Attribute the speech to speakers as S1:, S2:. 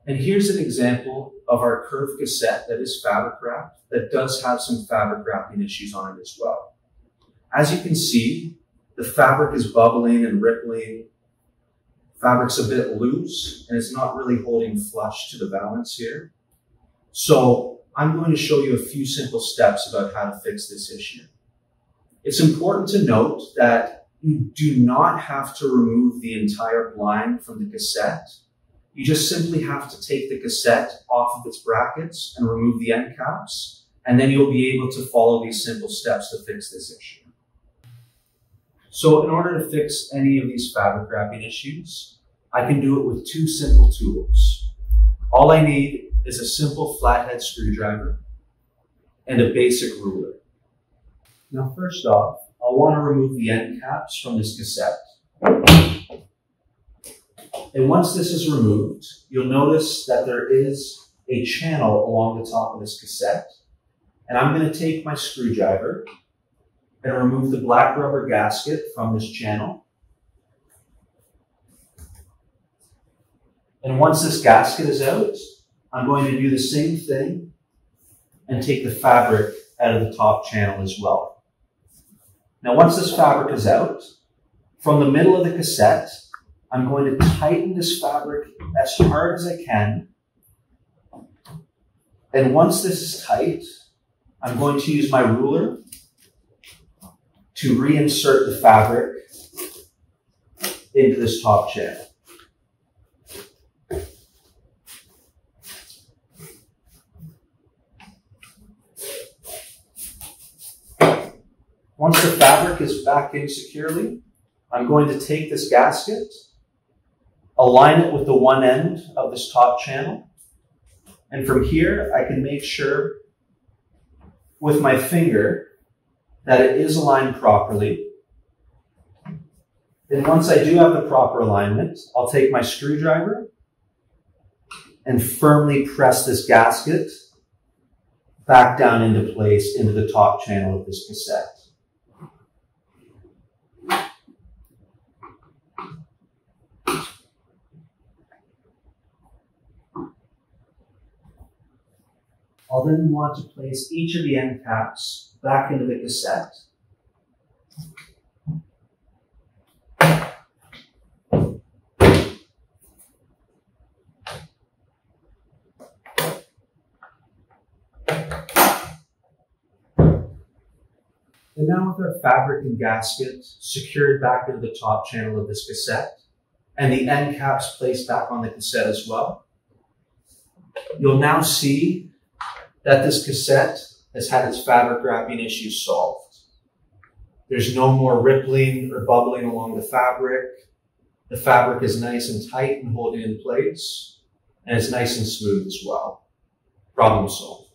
S1: And here's an example of our curved cassette that is fabric wrapped, that does have some fabric wrapping issues on it as well. As you can see, the fabric is bubbling and rippling. Fabric's a bit loose and it's not really holding flush to the valance here. So I'm going to show you a few simple steps about how to fix this issue. It's important to note that you do not have to remove the entire blind from the cassette. You just simply have to take the cassette off of its brackets and remove the end caps, and then you'll be able to follow these simple steps to fix this issue. So in order to fix any of these fabric wrapping issues, I can do it with two simple tools. All I need is a simple flathead screwdriver and a basic ruler. Now first off, I'll want to remove the end caps from this cassette. And once this is removed, you'll notice that there is a channel along the top of this cassette. And I'm going to take my screwdriver and remove the black rubber gasket from this channel. And once this gasket is out, I'm going to do the same thing and take the fabric out of the top channel as well. Now, once this fabric is out, from the middle of the cassette, I'm going to tighten this fabric as hard as I can. And once this is tight, I'm going to use my ruler to reinsert the fabric into this top channel. Once the fabric is back in securely, I'm going to take this gasket, align it with the one end of this top channel, and from here I can make sure with my finger that it is aligned properly. Then once I do have the proper alignment, I'll take my screwdriver and firmly press this gasket back down into place into the top channel of this cassette. I'll then want to place each of the end caps back into the cassette. And now with our fabric and gasket secured back into the top channel of this cassette, and the end caps placed back on the cassette as well, you'll now see that this cassette has had its fabric wrapping issues solved. There's no more rippling or bubbling along the fabric. The fabric is nice and tight and holding in place, and it's nice and smooth as well. Problem solved.